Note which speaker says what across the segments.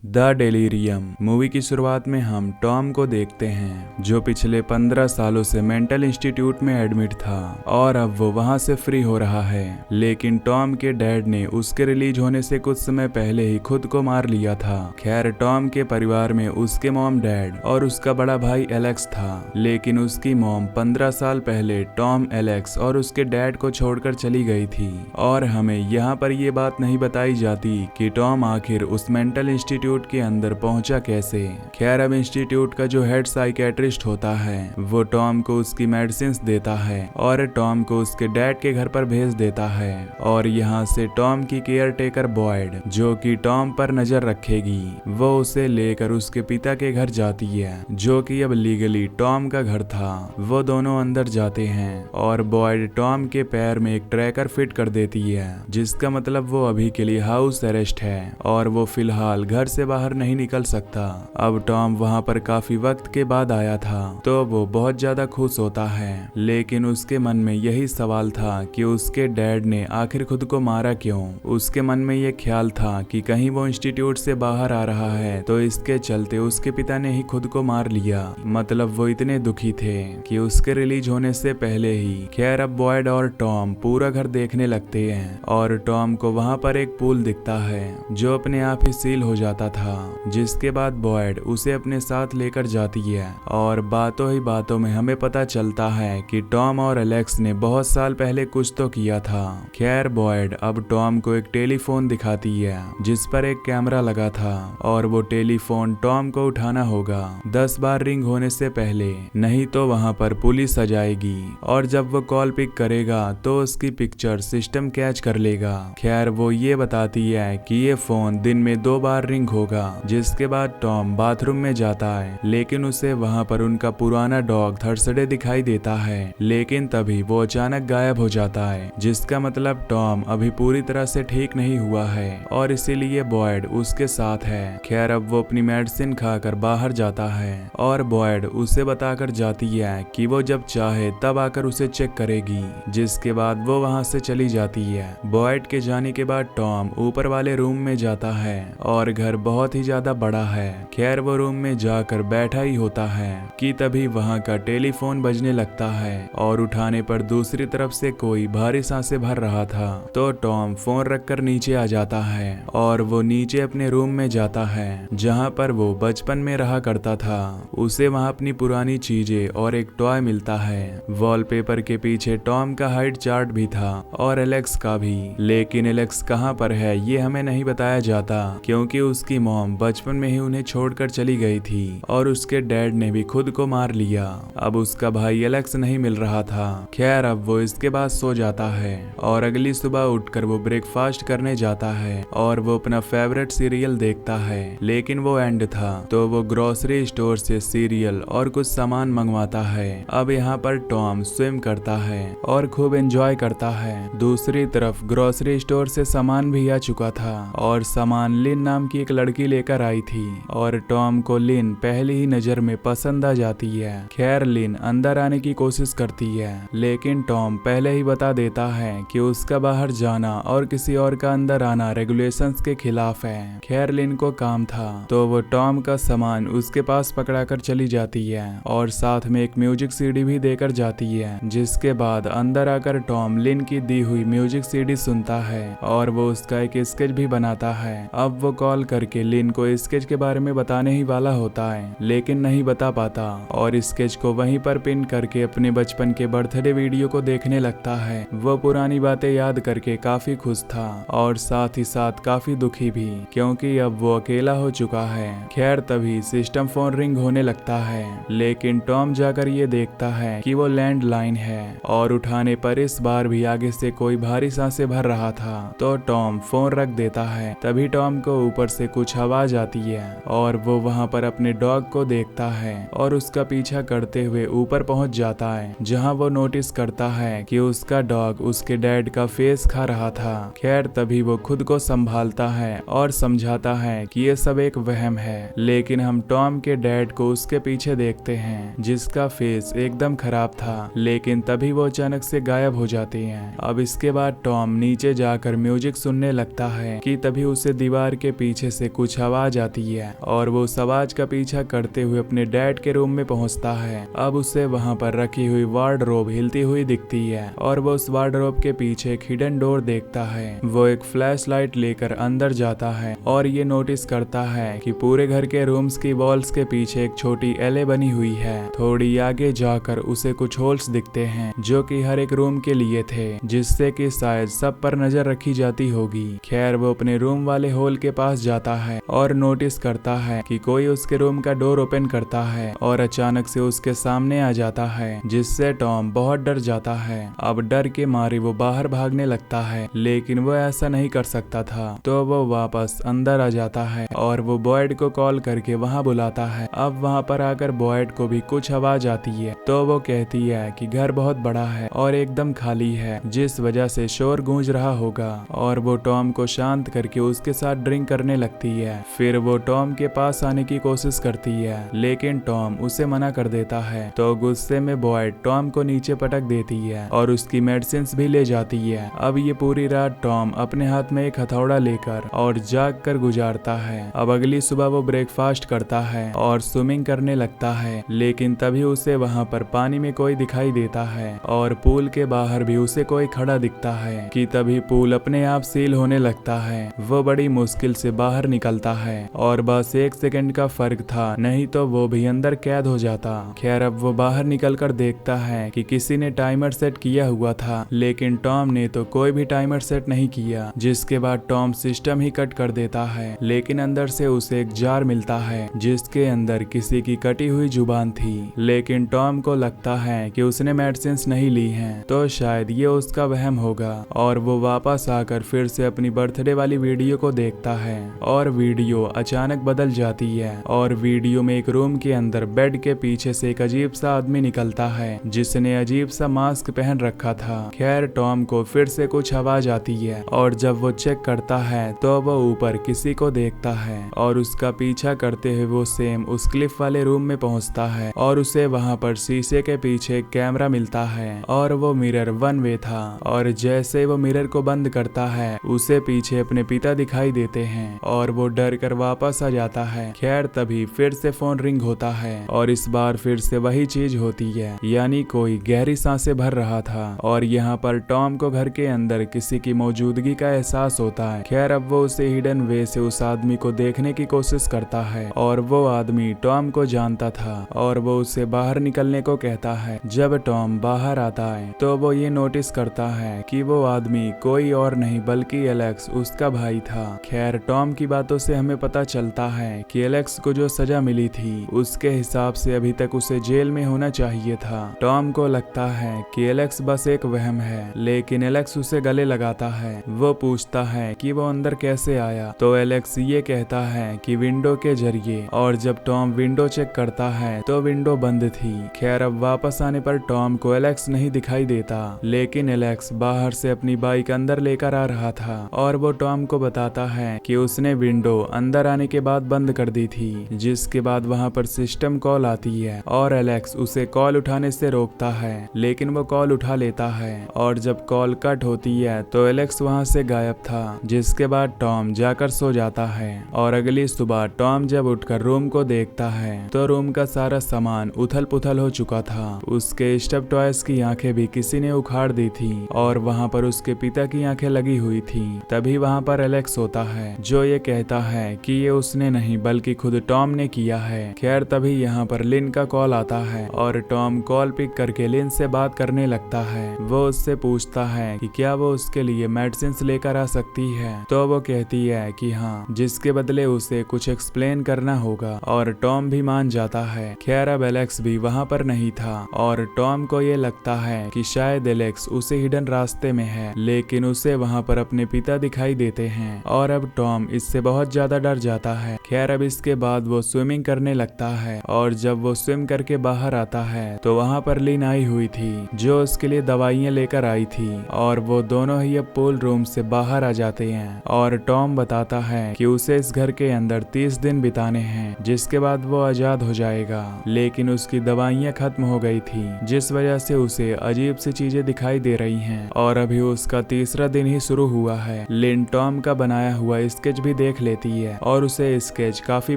Speaker 1: The delirium movie की शुरुआत में हम टॉम को देखते हैं जो पिछले 15 सालों से मेंटल इंस्टीट्यूट में एडमिट था और अब वो वहां से फ्री हो रहा है। लेकिन टॉम के डैड ने उसके रिलीज होने से कुछ समय पहले ही खुद को मार लिया था। खैर टॉम के परिवार में उसके मॉम, डैड और उसका बड़ा भाई एलेक्स था, लेकिन उसकी मॉम 15 साल पहले टॉम, एलेक्स और उसके डैड को छोड़कर चली गई थी। और हमें यहाँ पर ये बात नहीं बताई जाती कि टॉम आखिर उस मेंटल इंस्टीट्यूट के अंदर पहुंचा कैसे। खैर अब इंस्टीट्यूट का जो हेड साइकेट्रिस्ट होता है वो टॉम को उसकी मेडिसिन देता है और टॉम को उसके डैड के घर पर भेज देता है। और यहाँ से टॉम की केयर टेकर बॉयड, जो कि टॉम पर नजर रखेगी, वो उसे लेकर उसके पिता के घर जाती है, जो कि अब लीगली टॉम का घर था। वो दोनों अंदर जाते हैं और बॉयड टॉम के पैर में एक ट्रैकर फिट कर देती है, जिसका मतलब वो अभी के लिए हाउस अरेस्ट है और वो फिलहाल घर से बाहर नहीं निकल सकता। अब टॉम वहां पर काफी वक्त के बाद आया था तो वो बहुत ज्यादा खुश होता है, लेकिन उसके मन में यही सवाल था कि उसके डैड ने आखिर खुद को मारा क्यों। उसके मन में ये ख्याल था कि कहीं वो इंस्टीट्यूट से बाहर आ रहा है तो इसके चलते उसके पिता ने ही खुद को मार लिया। मतलब वो इतने दुखी थे कि उसके रिलीज होने से पहले ही। खैर अब बॉयड और टॉम पूरा घर देखने लगते हैं और टॉम को वहां पर एक पूल दिखता है जो अपने आप ही सील हो जाता था, जिसके बाद बॉयड उसे अपने साथ लेकर जाती है और बातों ही बातों में हमें पता चलता है कि टॉम और एलेक्स ने बहुत साल पहले कुछ तो किया था। खैर बॉयड अब टॉम को एक टेलीफोन दिखाती है जिस पर एक कैमरा लगा था और वो टेलीफोन टॉम को उठाना होगा 10 बार रिंग होने से पहले, नहीं तो वहां पर पुलिस आ जाएगी और जब वो कॉल पिक करेगा तो उसकी पिक्चर सिस्टम कैच कर लेगा। खैर वो ये बताती है कि ये फोन दिन में 2 बार रिंग होगा। जिसके बाद टॉम बाथरूम में जाता है, लेकिन उसे वहां पर उनका पुराना डॉग थर्सडे दिखाई देता है, लेकिन तभी वो अचानक गायब हो जाता है, जिसका मतलब टॉम अभी पूरी तरह से ठीक नहीं हुआ है और इसीलिए बॉयड उसके साथ है। खैर अब वो अपनी मेडिसिन खाकर बाहर जाता है और बॉयड उसे बताकर जाती है कि वो जब चाहे तब आकर उसे चेक करेगी, जिसके बाद वो वहां से चली जाती है। बॉयड के जाने के बाद टॉम ऊपर वाले रूम में जाता है और घर बहुत ही ज्यादा बड़ा है। खैर वो रूम में जाकर बैठा ही होता है कि तभी वहां का टेलीफोन बजने लगता है और उठाने पर दूसरी तरफ से कोई भारी सांसें भर रहा था। तो टॉम फोन रखकर नीचे आ जाता है और वो नीचे अपने रूम में जाता है जहां पर वो बचपन में रहा करता था। उसे वहां अपनी पुरानी चीजें और एक टॉय मिलता है। वॉलपेपर के पीछे टॉम का हाइट चार्ट भी था और एलेक्स का भी, लेकिन एलेक्स कहां पर है ये हमें नहीं बताया जाता क्योंकि उसकी मॉम बचपन में ही उन्हें छोड़कर चली गई थी और उसके डैड ने भी खुद को मार लिया। अब उसका भाई एलेक्स नहीं मिल रहा था। खैर अब वो इसके बाद सो जाता है और अगली सुबह उठकर वो ब्रेकफास्ट करने जाता है और वो अपना फेवरेट सीरियल देखता है, लेकिन वो एंड था तो वो ग्रोसरी स्टोर से सीरियल और कुछ सामान मंगवाता है। अब यहाँ पर टॉम स्विम करता है और खूब एंजॉय करता है। दूसरी तरफ ग्रोसरी स्टोर से सामान भी आ चुका था और सामान लिन नाम की एक लड़की लेकर आई थी और टॉम को लिन पहली ही नजर में पसंद आ जाती है। खैर लिन अंदर आने की कोशिश करती है, लेकिन टॉम पहले ही बता देता है कि उसका बाहर जाना और किसी और का अंदर आना रेगुलेशंस के खिलाफ है। खैर लिन को काम था तो वो टॉम का सामान उसके पास पकड़ाकर चली जाती है और साथ में एक म्यूजिक सीडी भी देकर जाती है, जिसके बाद अंदर आकर टॉम लिन की दी हुई म्यूजिक सीडी सुनता है और वो उसका एक स्केच भी बनाता है। अब वो कॉल करके लिन को स्केच के बारे में बताने ही वाला होता है, लेकिन नहीं बता पाता और स्केच को वहीं पर पिन करके अपने बचपन के बर्थडे वीडियो को देखने लगता है। वो पुरानी बातें याद करके काफी खुश था और साथ ही साथ काफी दुखी भी, क्योंकि अब वो अकेला हो चुका है। खैर तभी सिस्टम फोन रिंग होने लगता है, लेकिन टॉम जाकर ये देखता है कि वो लैंडलाइन है और उठाने पर इस बार भी आगे से कोई भारी सांसें भर रहा था। तो टॉम फोन रख देता है। तभी टॉम को ऊपर से कुछ आवाज आती है और वो वहां पर अपने डॉग को देखता है और उसका पीछा करते हुए ऊपर पहुंच जाता है, जहां वो नोटिस करता है कि उसका डॉग उसके डैड का फेस खा रहा था। खैर तभी वो खुद को संभालता है और समझाता है कि ये सब एक वहम है, लेकिन हम टॉम के डैड को उसके पीछे देखते हैं जिसका फेस एकदम खराब था, लेकिन तभी वो अचानक से गायब हो जाते हैं। अब इसके बाद टॉम नीचे जाकर म्यूजिक सुनने लगता है कि तभी उसे दीवार के पीछे से कुछ आवाज आती है और वो उस आवाज का पीछा करते हुए अपने डैड के रूम में पहुंचता है। अब उसे वहां पर रखी हुई वार्डरोब हिलती हुई दिखती है और वो उस वार्डरोब के पीछे एक हिडन डोर देखता है। वो एक फ्लैश लाइट लेकर अंदर जाता है और ये नोटिस करता है कि पूरे घर के रूम्स की वॉल्स के पीछे एक छोटी एले बनी हुई है। थोड़ी आगे जाकर उसे कुछ होल्स दिखते हैं जो कि हर एक रूम के लिए थे, जिससे कि शायद सब पर नजर रखी जाती होगी। खैर वो अपने रूम वाले होल के पास जाता है और नोटिस करता है कि कोई उसके रूम का डोर ओपन करता है और अचानक से उसके सामने आ जाता है, जिससे टॉम बहुत डर जाता है। अब डर के मारे वो बाहर भागने लगता है, लेकिन वो ऐसा नहीं कर सकता था, तो वो वापस अंदर आ जाता है और वो बॉयड को कॉल करके वहाँ बुलाता है। अब वहाँ पर आकर बॉयड को भी कुछ आवाज आती है, तो वो कहती है कि घर बहुत बड़ा है और एकदम खाली है, जिस वजह से शोर गूंज रहा होगा। और वो टॉम को शांत करके उसके साथ ड्रिंक करने लगती है। फिर वो टॉम के पास आने की कोशिश करती है, लेकिन टॉम उसे मना कर देता है। तो गुस्से में बॉयड टॉम को नीचे पटक देती है और उसकी मेडिसिन्स भी ले जाती है। अब ये पूरी रात टॉम अपने हाथ में एक हथौड़ा लेकर और जाग कर गुजारता है। अब अगली सुबह वो ब्रेकफास्ट करता है और स्विमिंग करने लगता है, लेकिन तभी उसे वहाँ पर पानी में कोई दिखाई देता है और पूल के बाहर भी उसे कोई खड़ा दिखता है कि तभी पूल अपने आप सील होने लगता है। वो बड़ी मुश्किल से बाहर निकलता है और बस 1 सेकंड का फर्क था, नहीं तो वो भी अंदर कैद हो जाता। खैर अब वो बाहर निकलकर देखता है कि किसी ने टाइमर सेट किया हुआ था, लेकिन टॉम ने तो कोई भी टाइमर सेट नहीं किया, जिसके बाद टॉम सिस्टम ही कट कर देता है। लेकिन अंदर से उसे एक जार मिलता है जिसके अंदर किसी की कटी हुई जुबान थी, लेकिन टॉम को लगता है कि उसने मेडिसिन्स नहीं ली हैं, तो शायद ये उसका वहम होगा। और वो वापस आकर फिर से अपनी बर्थडे वाली वीडियो को देखता है और वीडियो अचानक बदल जाती है और वीडियो में एक रूम के अंदर बेड के पीछे से एक अजीब सा आदमी निकलता है जिसने अजीब सा मास्क पहन रखा था। खैर टॉम को फिर से कुछ आवाज आती है और जब वो चेक करता है तो वो ऊपर किसी को देखता है और उसका पीछा करते हुए वो सेम उस क्लिफ वाले रूम में पहुंचता है और उसे वहां पर शीशे के पीछे एक कैमरा मिलता है और वो मिरर 1 वे था। और जैसे वो मिरर को बंद करता है उसे पीछे अपने पिता दिखाई देते हैं और वो डर कर वापस आ जाता है। खैर तभी फिर से फोन रिंग होता है और इस बार फिर से वही चीज होती है, यानी कोई गहरी सांसें भर रहा था और यहाँ पर टॉम को घर के अंदर किसी की मौजूदगी का एहसास होता है। खैर अब वो उसे हिडन वे से उस आदमी को देखने की कोशिश करता है और वो आदमी टॉम को जानता था और वो उसे बाहर निकलने को कहता है। जब टॉम बाहर आता है तो वो ये नोटिस करता है कि वो आदमी कोई और नहीं बल्कि एलेक्स उसका भाई था। खैर टॉम की बातों से हमें पता चलता है कि एलेक्स को जो सजा मिली थी उसके हिसाब से अभी तक उसे जेल में होना चाहिए था। टॉम को लगता है कि एलेक्स बस एक वहम है, लेकिन एलेक्स उसे गले लगाता है। वो पूछता है कि वो अंदर कैसे आया, तो एलेक्स ये कहता है कि विंडो के जरिए, और जब टॉम विंडो चेक करता है तो विंडो बंद थी। खैर अब वापस आने पर टॉम को एलेक्स नहीं दिखाई देता, लेकिन एलेक्स बाहर से अपनी बाइक अंदर लेकर आ रहा था और वो टॉम को बताता है कि उसने विंडो अंदर आने के बाद बंद कर दी थी, जिसके बाद वहां पर सिस्टम कॉल आती है और एलेक्स उसे कॉल उठाने से रोकता है, लेकिन वो कॉल उठा लेता है और जब कॉल कट होती है तो एलेक्स वहां से गायब था, जिसके बाद टॉम जाकर सो जाता है। और अगली सुबह टॉम जब उठकर रूम को देखता है तो रूम का सारा सामान उथल पुथल हो चुका था। उसके स्टफ टॉयज की आंखें भी किसी ने उखाड़ दी थी और वहां पर उसके पिता की आंखें लगी हुई थी। तभी वहां पर एलेक्स होता है जो ये कहता है कि ये उसने नहीं बल्कि खुद टॉम ने किया है। खैर तभी यहाँ पर लिन का कॉल आता है और टॉम कॉल पिक करके लिन से बात करने लगता है। वो उससे पूछता है कि क्या वो उसके लिए मेडिसिन लेकर आ सकती है, तो वो कहती है कि हाँ, जिसके बदले उसे कुछ एक्सप्लेन करना होगा और टॉम भी मान जाता है। खैर अब एलेक्स भी वहाँ पर नहीं था और टॉम को ये लगता है कि शायद एलेक्स उसे हिडन रास्ते में है, लेकिन उसे वहाँ पर अपने पिता दिखाई देते हैं और अब टॉम इससे बहुत ज्यादा डर जाता है। खैर अब इसके बाद वो स्विमिंग करने लगता है और जब वो स्विम करके बाहर आता है तो वहाँ पर लिन आई हुई थी जो उसके लिए दवाइयाँ लेकर आई थी और वो दोनों ही अब पूल रूम से बाहर आ जाते हैं और टॉम बताता है कि उसे इस घर के अंदर 30 दिन बिताने हैं, जिसके बाद वो आजाद हो जाएगा। लेकिन उसकी दवाइयाँ खत्म हो गई थी, जिस वजह से उसे अजीब सी चीजें दिखाई दे रही हैं और अभी उसका तीसरा दिन ही शुरू हुआ है। लिन टॉम का बनाया हुआ स्केच भी देख लेती है और उसे स्केच काफी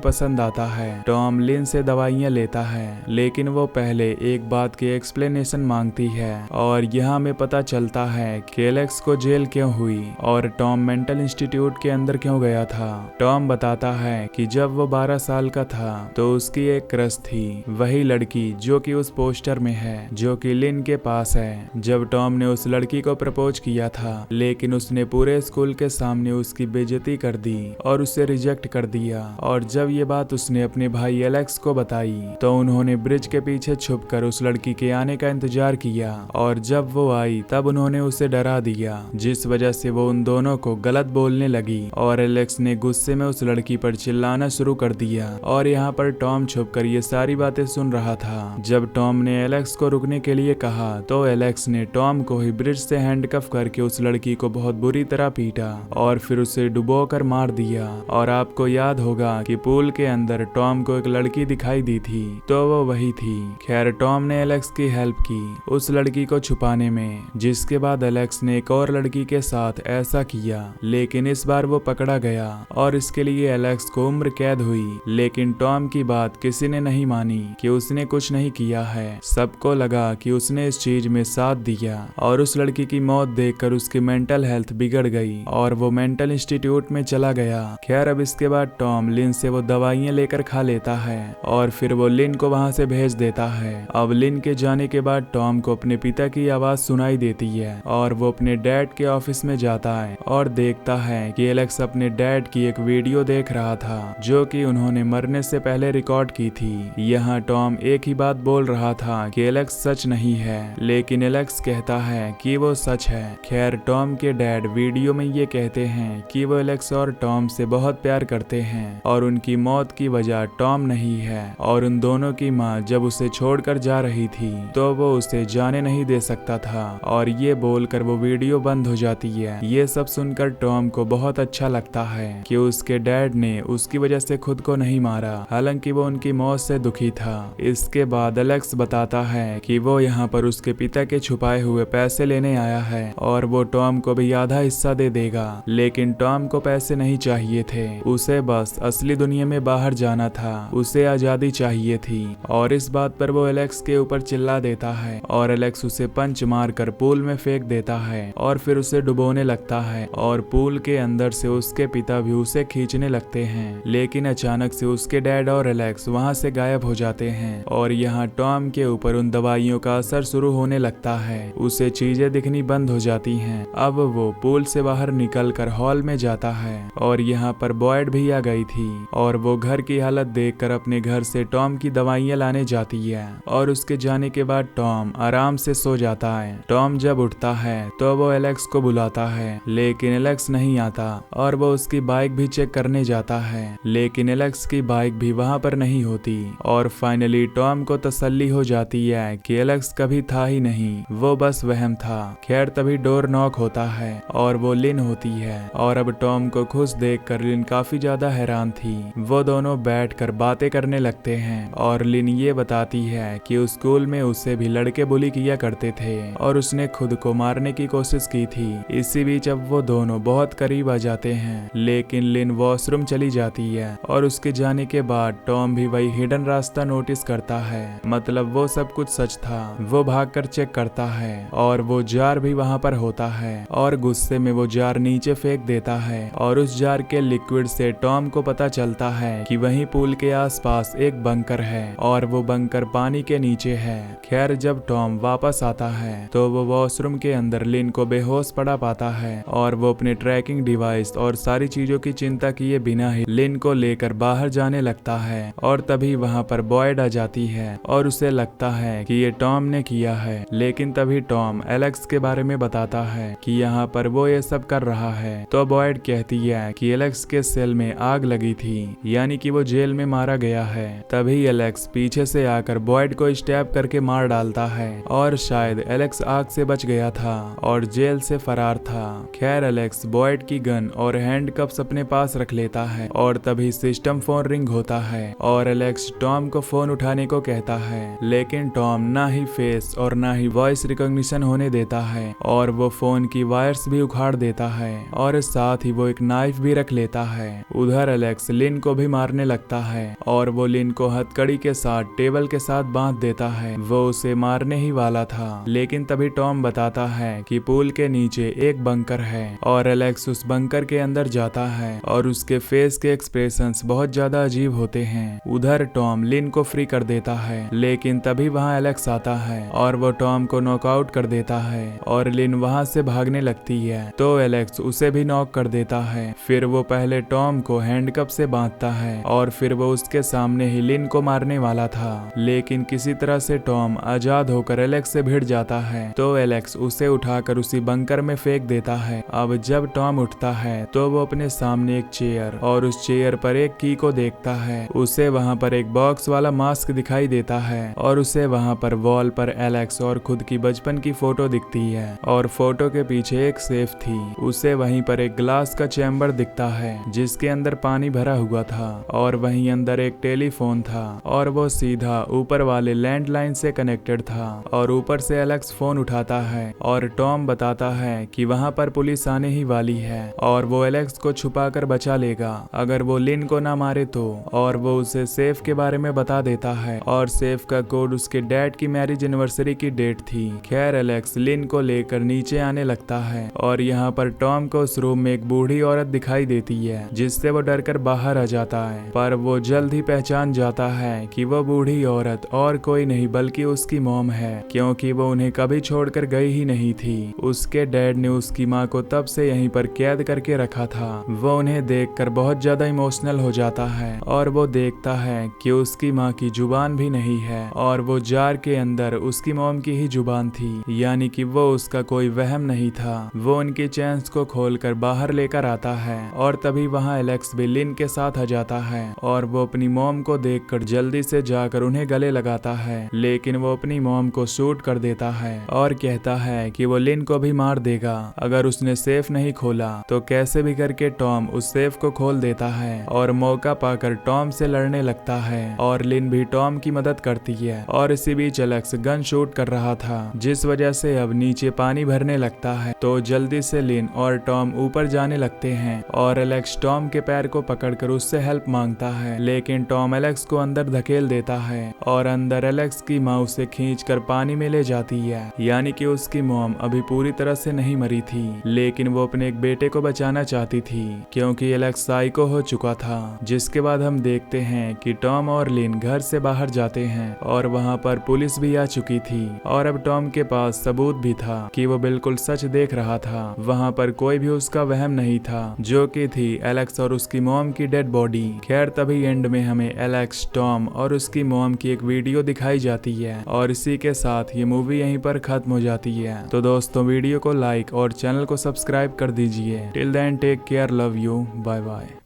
Speaker 1: पसंद आता है। टॉम लिन से दवाइयाँ लेता है, लेकिन वो पहले एक बात की एक्सप्लेनेशन मांगती है और यहाँ में पता चलता है कि एलेक्स को जेल क्यों हुई और टॉम मेंटल इंस्टीट्यूट के अंदर क्यों गया था। टॉम बताता है कि जब वो 12 साल का था तो उसकी एक क्रश थी, वही लड़की जो कि उस पोस्टर में है, जो कि लिन के पास है। जब टॉम ने उस लड़की को प्रपोज किया था, लेकिन उसने पूरे स्कूल के सामने उसकी बेइज्जती कर दी और उसे रिजेक्ट कर दिया। और जब ये बात उसने अपने भाई एलेक्स को बताई तो उन्होंने ब्रिज के पीछे छुपकर उस लड़की के आने का इंतजार किया और जब वो आई तब उन्होंने उसे डरा दिया, जिस वजह से वो उन दोनों को गलत बोलने लगी और एलेक्स ने गुस्से में उस लड़की पर चिल्लाना शुरू कर दिया। और यहाँ पर टॉम छुपकर ये सारी बातें सुन रहा था। जब टॉम ने एलेक्स को रुकने के लिए कहा तो एलेक्स ने टॉम को ही ब्रिज से हैंडकफ करके उस लड़की को बहुत बुरी तरह पीटा और फिर उसे डुबोकर मार दिया। और आपको याद होगा कि पूल के अंदर टॉम को एक लड़की दिखाई दी थी, तो वो वही थी। खैर टॉम ने एलेक्स की हेल्प की उस लड़की को छुपाने में, जिसके बाद एलेक्स ने एक और लड़की के साथ ऐसा किया, लेकिन इस बार वो पकड़ा गया और इसके लिए एलेक्स को उम्र कैद हुई। लेकिन टॉम की बात किसी ने नहीं मानी कि उसने कुछ नहीं किया है। सबको लगा कि उसने इस चीज में साथ दिया और उस लड़की की मौत देखकर उसकी मेंटल हेल्थ बिगड़ गई और वो मेंटल इंस्टीट्यूट में चला गया। खैर अब इसके बाद टॉम लिन से वो दवाइयां लेकर खा लेता है और फिर वो लिन को वहां से भेज देता है। अब लिन के जाने के बाद टॉम को अपने पिता की आवाज सुनाई देती है और वो अपने डैड के ऑफिस में जाता है और देखता है कि एलेक्स अपने डैड की एक वीडियो देख रहा था जो कि उन्होंने मरने से पहले रिकॉर्ड की थी। यहाँ टॉम एक ही बात बोल रहा था कि एलेक्स सच नहीं है, लेकिन एलेक्स कहता है कि वो सच है। खैर टॉम के डैड वीडियो में ये कहते हैं कि वो एलेक्स और टॉम से बहुत प्यार करते हैं और उनकी मौत की वजह टॉम नहीं है और उन दोनों की माँ जब उसे छोड़कर जा रही थी तो वो उसे जाने नहीं दे सकता था और ये बोलकर वो वीडियो बंद हो जाती है। ये सब सुनकर टॉम को बहुत अच्छा लगता है कि उसके डैड ने उसकी वजह से खुद को नहीं मारा, हालांकि वो उनकी मौत से दुखी था। इसके बाद एलेक्स बताता है कि वो यहाँ पर उसके पिता के छुपाए हुए पैसे लेने आया है और वो टॉम को भी आधा हिस्सा दे देगा, लेकिन टॉम को पैसे नहीं चाहिए थे, उसे बस असली दुनिया में बाहर जाना था, उसे आजादी चाहिए थी। और इस बात पर वो एलेक्स के ऊपर चिल्ला देता है और एलेक्स उसे पंच मारकर पूल में फेंक देता है और फिर उसे डुबोने लगता है और पूल के अंदर से उसके पिता भी उसे खींचने लगते हैं। लेकिन अचानक से उसके डैड और एलेक्स वहां से गायब हो जाते हैं और यहाँ टॉम के ऊपर उन दवाइयों का असर शुरू होने लगता है, उसे चीजें दिखनी बंद हो जाती हैं। अब वो पूल से बाहर निकलकर हॉल में जाता है और यहाँ पर बॉयड भी आ गई थी और वो घर की हालत देखकर अपने घर से टॉम की दवाइयाँ लाने जाती है और उसके जाने के बाद टॉम आराम से सो जाता है। टॉम जब उठता है तो वो एलेक्स को बुलाता है, लेकिन एलेक्स नहीं आता और वो उसकी बाइक भी चेक करने जाता है, लेकिन एलेक्स की बाइक भी वहां पर नहीं होती। और फाइनली टॉम को तसल्ली हो जाती है कि एलेक्स कभी था ही नहीं, वो बस वहम था। खैर तभी डोर नॉक होता है और वो लिन होती है और अब टॉम को खुश देखकर लिन काफी ज्यादा हैरान थी। वो दोनों बैठकर बातें करने लगते हैं और लिन ये बताती है कि उस स्कूल में उसे भी लड़के बुली किया करते थे और उसने खुद को मारने की कोशिश की थी। इसी बीच अब वो दोनों बहुत करीब आ जाते हैं, लेकिन लिन वॉशरूम चली जाती है और उसके जाने के बाद टॉम भी वही हिडन रास्ता नोटिस करता है, मतलब वो सब कुछ सच था। वो भागकर चेक करता है और वो जार भी वहां पर होता है और गुस्से में वो जार नीचे फेंक देता है और उस जार के लिक्विड से टॉम को पता चलता है कि वहीं पूल के आसपास एक बंकर है और वो बंकर पानी के नीचे है। खैर जब टॉम वापस आता है तो वो वॉशरूम के अंदर लिन को बेहोश पड़ा पाता है और वो अपने ट्रैकिंग डिवाइस और सारी चीजों की चिंता किए बिना ही लिन को लेकर बाहर जाने लगता है। और तभी वहां पर बॉयड आ जाती है और उसे लगता है कि ये टॉम ने किया है, लेकिन तभी टॉम एलेक्स के बारे में बताता है कि यहाँ पर वो ये सब कर रहा है। तो बॉयड कहती है कि एलेक्स के सेल में आग लगी थी, यानी कि वो जेल में मारा गया है। तभी एलेक्स पीछे से आकर बॉयड को स्टैब करके मार डालता है और शायद एलेक्स आग से बच गया था और जेल से फरार था। खैर एलेक्स बॉयड की गन और हैंडकफ्स अपने पास रख लेता है और तभी सिस्टम फोन रिंग होता है और एलेक्स टॉम को फोन उठाने को कहता है, लेकिन टॉम ना ही फेस और ना ही वॉइस रिकॉग्निशन होने देता है और वो फोन की वायर्स भी उखाड़ देता है और साथ ही वो एक नाइफ भी रख लेता है। उधर एलेक्स लिन को भी मारने लगता है और वो लिन को हथकड़ी के साथ टेबल के साथ बांध देता है। वो उसे मारने ही वाला था, लेकिन तभी टॉम बताता है कि पूल के नीचे एक बंकर है और एलेक्स उस बंकर के अंदर जाता है और उसके फेस के एक्सप्रेशंस बहुत ज्यादा अजीब होते हैं। उधर टॉम लिन को फ्री कर देता है, लेकिन तभी वहाँ एलेक्स आता है और वो टॉम को नॉकआउट कर देता है और लिन वहाँ से भागने लगती है तो एलेक्स उसे भी नॉक कर देता है। फिर वो पहले टॉम को हैंडकप से बांधता है और फिर वो उसके सामने ही लिन को मारने वाला था, लेकिन किसी तरह से टॉम आजाद होकर एलेक्स से भिड़ जाता है तो एलेक्स उसे उठाकर उसी बंकर में फेंक देता है। अब जब टॉम उठता है तो वो अपने सामने एक चेयर और उस चेयर पर एक की को देखता है। उसे वहाँ पर एक बॉक्स वाला मास्क दिखाई देता है और उसे वहाँ पर वॉल पर एलेक्स और खुद की बचपन की फोटो दिखती है और फोटो के पीछे एक सेफ थी। उसे वहीं पर एक ग्लास का चैम्बर दिखता है जिसके अंदर पानी भरा हुआ था और वहीं अंदर एक टेलीफोन था और वो सीधा ऊपर वाले लैंडलाइन से कनेक्टेड था और ऊपर से एलेक्स फोन उठाता है और टॉम बताता है कि वहाँ पर पुलिस आने ही वाली है और वो एलेक्स को छुपाकर बचा लेगा अगर वो लिन को ना मारे तो। और वो उसे सेफ के बारे में बता देता है और सेफ का कोड उसके डैड की मैरिज एनिवर्सरी की डेट थी। खैर एलेक्स लिन को लेकर नीचे आने लगता है और यहाँ पर टॉम को उस रूम में एक बूढ़ी औरत दिखाई देती है जिससे वो डरकर बाहर आ जाता है, पर वो जल्द ही पहचान जाता है कि वो बूढ़ी औरत और कोई नहीं बल्कि उसकी मॉम है, क्योंकि वो उन्हें कभी छोड़कर गई ही नहीं थी। उसके डैड ने उसकी माँ को तब से यहीं पर कैद करके रखा था। वो उन्हें देखकर बहुत ज्यादा इमोशनल हो जाता है और वो देखता है कि उसकी माँ की जुबान भी नहीं है और वो जार के अंदर उसकी मॉम की ही जुबान थी, यानी कि वो उसका कोई वहम नहीं था। वो उनकी चेन्स को खोलकर बाहर लेकर आता है और तभी वहाँ एलेक्स भी लिन के साथ आ जाता है और वो अपनी मॉम को देखकर जल्दी से जाकर उन्हें गले लगाता है, लेकिन वो अपनी मॉम को शूट कर देता है और कहता है कि वो लिन को भी मार देगा अगर उसने सेफ नहीं खोला। तो कैसे भी करके टॉम उस सेफ को खोल देता है और मौका पाकर टॉम से लड़ने लगता है और लिन भी टॉम की मदद करती है। और इसी बीच एलेक्स गन शूट कर रहा था जिस वजह से अब नीचे पानी भरने लगता है तो जल्दी से लिन और टॉम ऊपर जाने लगते हैं और एलेक्स टॉम के पैर को पकड़कर उससे हेल्प मांगता है, लेकिन टॉम एलेक्स को अंदर धकेल देता है और अंदर एलेक्स की माँ उसे खींचकर पानी में ले जाती है, यानी कि उसकी मॉम अभी पूरी तरह से नहीं मरी थी, लेकिन वो अपने एक बेटे को बचाना चाहती थी क्योंकि एलेक्स साइको हो चुका था। जिसके बाद हम देखते हैं कि टॉम और लिन घर से बाहर जाते हैं और वहाँ पर पुलिस भी आ चुकी थी और अब टॉम के पास सबूत भी था कि वो बिल्कुल सच देख रहा था। वहाँ पर कोई भी उसका वहम नहीं था, जो कि थी एलेक्स और उसकी मॉम की डेड बॉडी। खैर तभी एंड में हमें एलेक्स, टॉम और उसकी मॉम की एक वीडियो दिखाई जाती है और इसी के साथ ये मूवी यहीं पर खत्म हो जाती है। तो दोस्तों वीडियो को लाइक और चैनल को सब्सक्राइब कर दीजिए। Till then take care, love you, bye bye.